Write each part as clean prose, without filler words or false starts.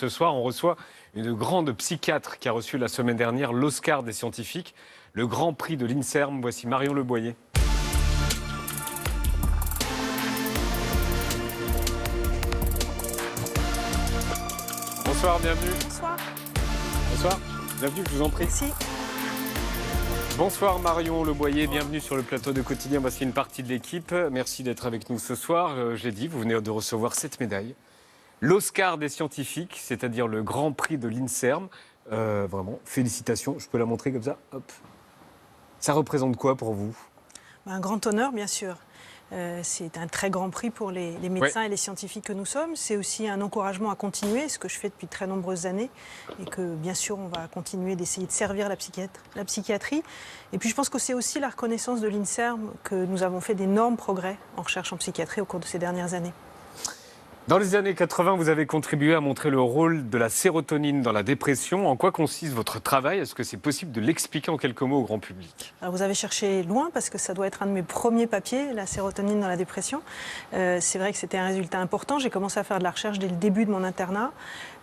ce soir, on reçoit une grande psychiatre qui a reçu la semaine dernière l'Oscar des scientifiques, le Grand Prix de l'INSERM. Voici Marion Leboyer. Bonsoir, bienvenue. Bonsoir. Bonsoir, bienvenue, je vous en prie. Merci. Bonsoir Marion Leboyer, bienvenue sur le plateau de Quotidien. Voici une partie de l'équipe. Merci d'être avec nous ce soir. Je l'ai dit, vous venez de recevoir cette médaille. L'Oscar des scientifiques, c'est-à-dire le Grand Prix de l'INSERM. Vraiment, félicitations. Je peux la montrer comme ça. Hop. Ça représente quoi pour vous? Un grand honneur, bien sûr. C'est un très grand prix pour les médecins et les scientifiques que nous sommes. C'est aussi un encouragement à continuer, ce que je fais depuis de très nombreuses années. Et que, bien sûr, on va continuer d'essayer de servir la psychiatrie. Et puis, je pense que c'est aussi la reconnaissance de l'INSERM que nous avons fait d'énormes progrès en recherche en psychiatrie au cours de ces dernières années. Dans les années 80, vous avez contribué à montrer le rôle de la sérotonine dans la dépression. En quoi consiste votre travail? Est-ce que c'est possible de l'expliquer en quelques mots au grand public? Alors vous avez cherché loin parce que ça doit être un de mes premiers papiers, la sérotonine dans la dépression. C'est vrai que c'était un résultat important. J'ai commencé à faire de la recherche dès le début de mon internat.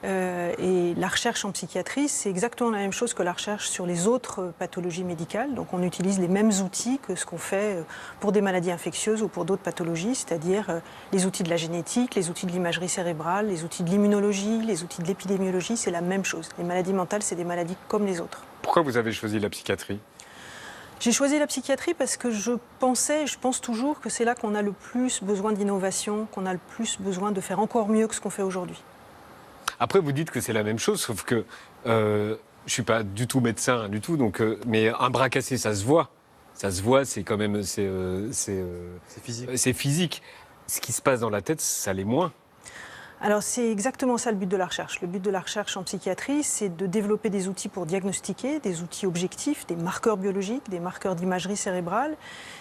Et la recherche en psychiatrie, c'est exactement la même chose que la recherche sur les autres pathologies médicales. Donc on utilise les mêmes outils que ce qu'on fait pour des maladies infectieuses ou pour d'autres pathologies, c'est-à-dire les outils de la génétique, les outils de l'imagerie cérébrale, les outils de l'immunologie, les outils de l'épidémiologie, c'est la même chose. Les maladies mentales, c'est des maladies comme les autres. Pourquoi vous avez choisi la psychiatrie? J'ai choisi la psychiatrie parce que je pensais, je pense toujours que c'est là qu'on a le plus besoin d'innovation, qu'on a le plus besoin de faire encore mieux que ce qu'on fait aujourd'hui. Après, vous dites que c'est la même chose, sauf que je ne suis pas du tout médecin, du tout, donc, mais un bras cassé, ça se voit. Ça se voit, c'est quand même... c'est physique. C'est physique. Ce qui se passe dans la tête, ça l'est moins. Alors c'est exactement ça le but de la recherche. Le but de la recherche en psychiatrie, c'est de développer des outils pour diagnostiquer, des outils objectifs, des marqueurs biologiques, des marqueurs d'imagerie cérébrale.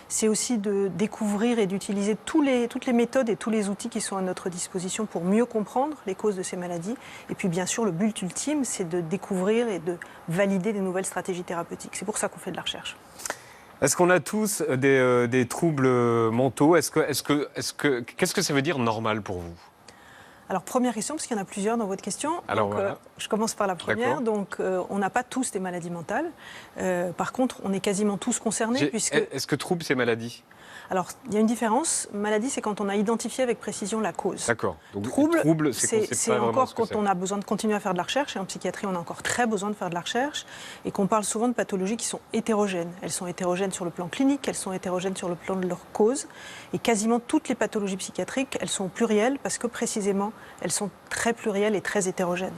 C'est aussi de découvrir et d'utiliser toutes les méthodes et tous les outils qui sont à notre disposition pour mieux comprendre les causes de ces maladies. Et puis bien sûr, le but ultime, c'est de découvrir et de valider des nouvelles stratégies thérapeutiques. C'est pour ça qu'on fait de la recherche. Est-ce qu'on a tous des troubles mentaux? Qu'est-ce que ça veut dire normal pour vous? Alors, première question, parce qu'il y en a plusieurs dans votre question. Alors, donc, voilà. Je commence par la première. Donc, on n'a pas tous des maladies mentales. Par contre, on est quasiment tous concernés. Est-ce que trouble, c'est maladie? Alors, il y a une différence. Maladie, c'est quand on a identifié avec précision la cause. D'accord. Donc, trouble, c'est encore quand on a besoin de continuer à faire de la recherche. Et en psychiatrie, on a encore très besoin de faire de la recherche. Et qu'on parle souvent de pathologies qui sont hétérogènes. Elles sont hétérogènes sur le plan clinique, elles sont hétérogènes sur le plan de leur cause. Et quasiment toutes les pathologies psychiatriques, elles sont plurielles parce que précisément, elles sont très plurielles et très hétérogènes.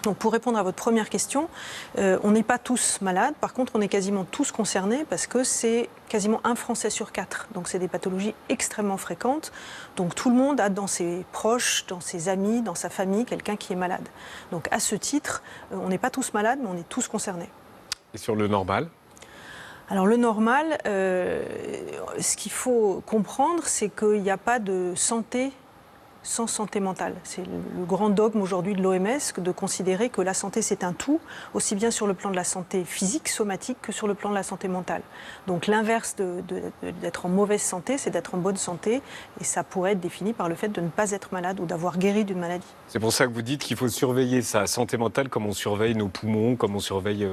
Donc pour répondre à votre première question, on n'est pas tous malades, par contre on est quasiment tous concernés parce que c'est quasiment un Français sur 4. Donc c'est des pathologies extrêmement fréquentes. Donc tout le monde a dans ses proches, dans ses amis, dans sa famille, quelqu'un qui est malade. Donc à ce titre, on n'est pas tous malades, mais on est tous concernés. Et sur le normal? Alors le normal, ce qu'il faut comprendre, c'est qu'il n'y a pas de santé sans santé mentale. C'est le grand dogme aujourd'hui de l'OMS de considérer que la santé c'est un tout, aussi bien sur le plan de la santé physique, somatique, que sur le plan de la santé mentale. Donc l'inverse d'être en mauvaise santé, c'est d'être en bonne santé, et ça pourrait être défini par le fait de ne pas être malade ou d'avoir guéri d'une maladie. C'est pour ça que vous dites qu'il faut surveiller sa santé mentale comme on surveille nos poumons, comme on surveille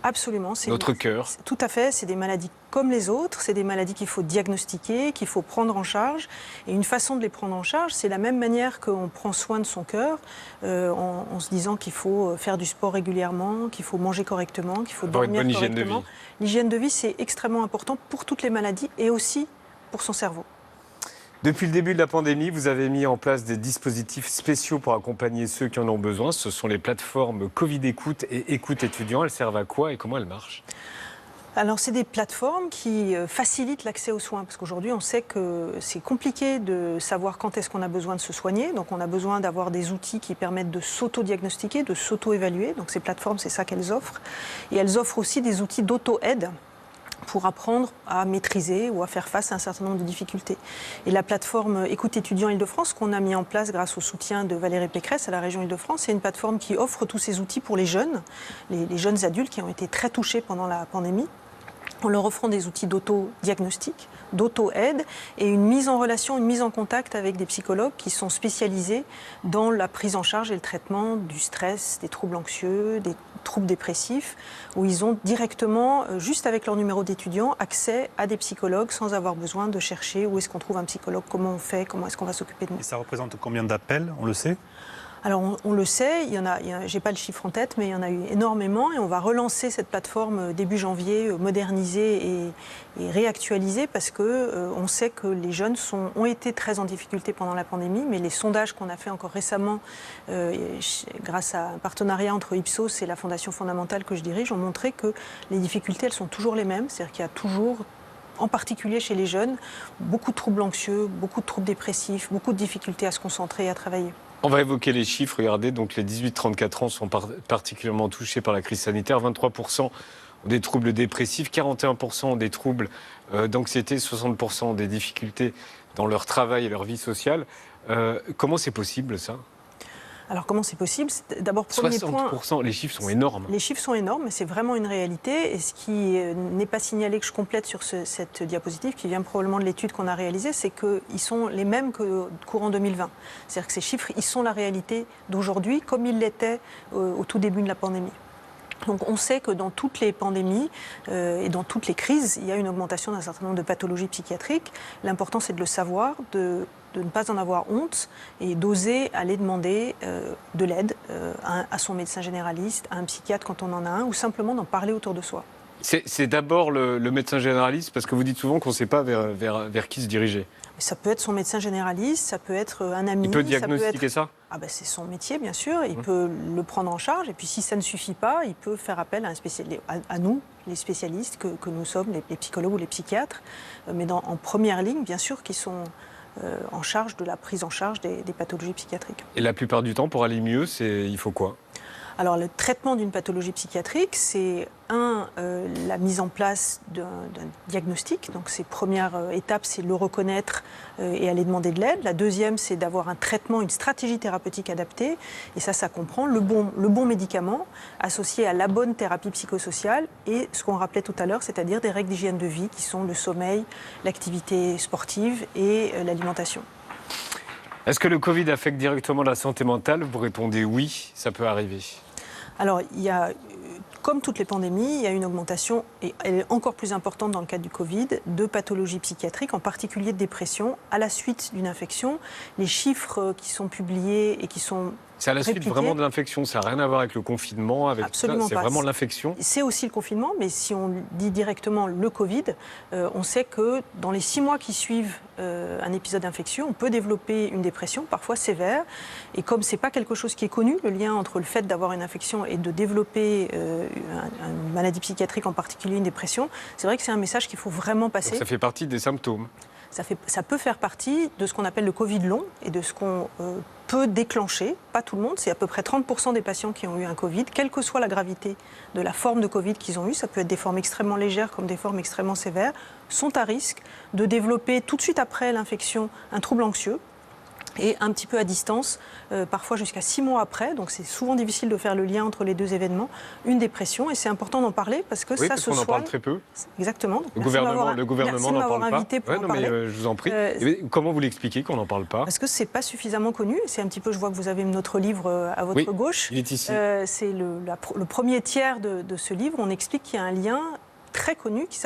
Absolument, notre cœur. Tout à fait, c'est des maladies comme les autres, c'est des maladies qu'il faut diagnostiquer, qu'il faut prendre en charge. Et une façon de les prendre en charge, c'est la même manière qu'on prend soin de son cœur, en se disant qu'il faut faire du sport régulièrement, qu'il faut manger correctement, qu'il faut dormir une bonne correctement. hygiène de vie. L'hygiène de vie, c'est extrêmement important pour toutes les maladies et aussi pour son cerveau. Depuis le début de la pandémie, vous avez mis en place des dispositifs spéciaux pour accompagner ceux qui en ont besoin. Ce sont les plateformes Covid Écoute et Écoute Étudiant. Elles servent à quoi et comment elles marchent? Alors, c'est des plateformes qui facilitent l'accès aux soins, parce qu'aujourd'hui, on sait que c'est compliqué de savoir quand est-ce qu'on a besoin de se soigner. Donc, on a besoin d'avoir des outils qui permettent de s'auto-diagnostiquer, de s'auto-évaluer. Donc, ces plateformes, c'est ça qu'elles offrent. Et elles offrent aussi des outils d'auto-aide pour apprendre à maîtriser ou à faire face à un certain nombre de difficultés. Et la plateforme Écoute Étudiant Île-de-France, qu'on a mis en place grâce au soutien de Valérie Pécresse à la région Île-de-France, c'est une plateforme qui offre tous ces outils pour les jeunes adultes qui ont été très touchés pendant la pandémie. en leur offrant des outils d'auto-diagnostic, d'auto-aide et une mise en relation, une mise en contact avec des psychologues qui sont spécialisés dans la prise en charge et le traitement du stress, des troubles anxieux, des troubles dépressifs, où ils ont directement, juste avec leur numéro d'étudiant, accès à des psychologues sans avoir besoin de chercher où est-ce qu'on trouve un psychologue, comment on fait, comment est-ce qu'on va s'occuper de nous. Et ça représente combien d'appels, on le sait ? Alors on le sait, je n'ai pas le chiffre en tête, mais il y en a eu énormément et on va relancer cette plateforme début janvier, modernisée et réactualisée parce qu'on sait que les jeunes ont été très en difficulté pendant la pandémie, mais les sondages qu'on a fait encore récemment, grâce à un partenariat entre Ipsos et la Fondation fondamentale que je dirige, ont montré que les difficultés, elles sont toujours les mêmes, c'est-à-dire qu'il y a toujours, en particulier chez les jeunes, beaucoup de troubles anxieux, beaucoup de troubles dépressifs, beaucoup de difficultés à se concentrer et à travailler. On va évoquer les chiffres. Regardez, donc les 18-34 ans sont particulièrement touchés par la crise sanitaire. 23% ont des troubles dépressifs, 41% ont des troubles d'anxiété, 60% ont des difficultés dans leur travail et leur vie sociale. Comment c'est possible, ça ? Alors comment c'est possible ? D'abord, premier 60%, point, les chiffres sont énormes. Les chiffres sont énormes, mais c'est vraiment une réalité. Et ce qui n'est pas signalé, que je complète sur cette diapositive, qui vient probablement de l'étude qu'on a réalisée, c'est qu'ils sont les mêmes que courant 2020. C'est-à-dire que ces chiffres, ils sont la réalité d'aujourd'hui, comme ils l'étaient au tout début de la pandémie. Donc on sait que dans toutes les pandémies et dans toutes les crises, il y a une augmentation d'un certain nombre de pathologies psychiatriques. L'important, c'est de le savoir, de ne pas en avoir honte et d'oser aller demander de l'aide à son médecin généraliste, à un psychiatre quand on en a un, ou simplement d'en parler autour de soi. C'est d'abord le médecin généraliste, parce que vous dites souvent qu'on ne sait pas vers qui se diriger. Ça peut être son médecin généraliste, ça peut être un ami. Il peut diagnostiquer ça ? C'est son métier, bien sûr. Il peut le prendre en charge. Et puis, si ça ne suffit pas, il peut faire appel à un spécialiste, à nous, les spécialistes que nous sommes, les psychologues ou les psychiatres. Mais en première ligne, bien sûr, qui sont en charge de la prise en charge des pathologies psychiatriques. Et la plupart du temps, pour aller mieux, il faut quoi ? Alors, le traitement d'une pathologie psychiatrique, c'est la mise en place d'un diagnostic. Donc, ces premières étapes, c'est le reconnaître et aller demander de l'aide. La deuxième, c'est d'avoir un traitement, une stratégie thérapeutique adaptée. Et ça comprend le bon médicament associé à la bonne thérapie psychosociale et ce qu'on rappelait tout à l'heure, c'est-à-dire des règles d'hygiène de vie qui sont le sommeil, l'activité sportive et l'alimentation. Est-ce que le Covid affecte directement la santé mentale ? Vous répondez oui, ça peut arriver. Alors, comme toutes les pandémies, il y a une augmentation, et elle est encore plus importante dans le cadre du Covid, de pathologies psychiatriques, en particulier de dépression, à la suite d'une infection. Les chiffres qui sont publiés et qui sont C'est à la suite vraiment de l'infection, ça n'a rien à voir avec le confinement, avec Absolument tout ça, c'est vraiment l'infection. C'est aussi le confinement, mais si on dit directement le Covid, on sait que dans les 6 mois qui suivent un épisode d'infection, on peut développer une dépression, parfois sévère, et comme ce n'est pas quelque chose qui est connu, le lien entre le fait d'avoir une infection et de développer une maladie psychiatrique, en particulier une dépression, c'est vrai que c'est un message qu'il faut vraiment passer. Donc ça fait partie des symptômes. Ça peut faire partie de ce qu'on appelle le Covid long et de ce qu'on peut déclencher. Pas tout le monde, c'est à peu près 30% des patients qui ont eu un Covid, quelle que soit la gravité de la forme de Covid qu'ils ont eu, ça peut être des formes extrêmement légères comme des formes extrêmement sévères, sont à risque de développer tout de suite après l'infection un trouble anxieux. Et un petit peu à distance, parfois jusqu'à 6 mois après, donc c'est souvent difficile de faire le lien entre les deux événements, une dépression, et c'est important d'en parler parce que oui, ça se soigne. On en parle très peu. Exactement. Donc le gouvernement n'en parle pas. Non, mais je vous en prie. Comment vous l'expliquez qu'on n'en parle pas ? Parce que c'est pas suffisamment connu. C'est un petit peu, je vois que vous avez notre livre à votre gauche. Il est ici. C'est le premier tiers de ce livre. On explique qu'il y a un lien très connu qui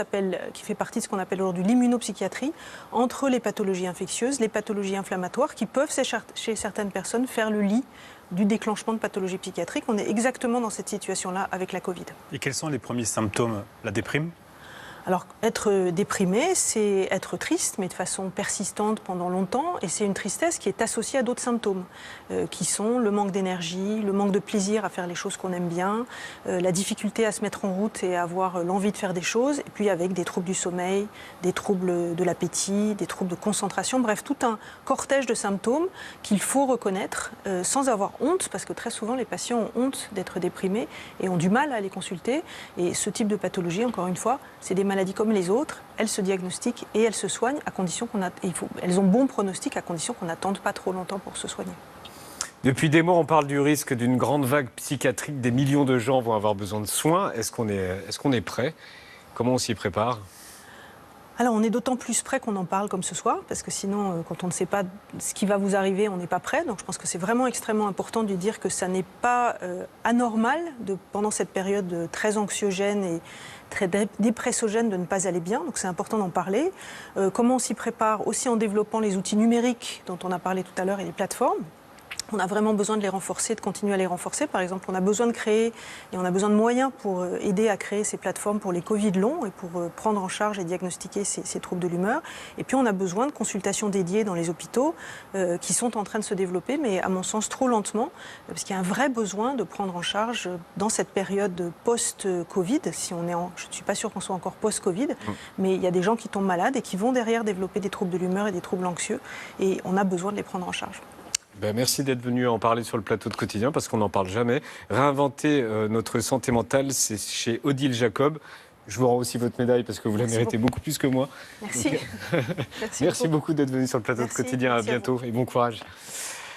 fait partie de ce qu'on appelle aujourd'hui l'immunopsychiatrie entre les pathologies infectieuses, les pathologies inflammatoires qui peuvent chez certaines personnes faire le lit du déclenchement de pathologies psychiatriques. On est exactement dans cette situation-là avec la Covid. Et quels sont les premiers symptômes ? La déprime ? Alors, être déprimé, c'est être triste, mais de façon persistante pendant longtemps. Et c'est une tristesse qui est associée à d'autres symptômes, qui sont le manque d'énergie, le manque de plaisir à faire les choses qu'on aime bien, la difficulté à se mettre en route et à avoir l'envie de faire des choses. Et puis avec des troubles du sommeil, des troubles de l'appétit, des troubles de concentration. Bref, tout un cortège de symptômes qu'il faut reconnaître sans avoir honte, parce que très souvent, les patients ont honte d'être déprimés et ont du mal à les consulter. Et ce type de pathologie, encore une fois, c'est des maladies comme les autres, elles se diagnostiquent et elles se soignent à condition elles ont bon pronostic à condition qu'on n'attende pas trop longtemps pour se soigner. Depuis des mois, on parle du risque d'une grande vague psychiatrique. Des millions de gens vont avoir besoin de soins. Est-ce qu'on est prêt ? Comment on s'y prépare ? Alors, on est d'autant plus prêt qu'on en parle comme ce soir, parce que sinon, quand on ne sait pas ce qui va vous arriver, on n'est pas prêt. Donc, je pense que c'est vraiment extrêmement important de dire que ça n'est pas anormal, pendant cette période très anxiogène et très dépressogène, de ne pas aller bien. Donc, c'est important d'en parler. Comment on s'y prépare ? Aussi en développant les outils numériques dont on a parlé tout à l'heure et les plateformes. On a vraiment besoin de les renforcer, de continuer à les renforcer. Par exemple, on a besoin de créer et on a besoin de moyens pour aider à créer ces plateformes pour les Covid longs et pour prendre en charge et diagnostiquer ces troubles de l'humeur. Et puis, on a besoin de consultations dédiées dans les hôpitaux qui sont en train de se développer, mais à mon sens trop lentement, parce qu'il y a un vrai besoin de prendre en charge dans cette période post-Covid. Je ne suis pas sûre qu'on soit encore post-Covid, mais il y a des gens qui tombent malades et qui vont derrière développer des troubles de l'humeur et des troubles anxieux. Et on a besoin de les prendre en charge. Merci d'être venu en parler sur le plateau de Quotidien, parce qu'on n'en parle jamais. Réinventer notre santé mentale, c'est chez Odile Jacob. Je vous rends aussi votre médaille parce que vous la méritez beaucoup plus que moi. Merci. Merci beaucoup d'être venu sur le plateau de Quotidien. À bientôt et bon courage.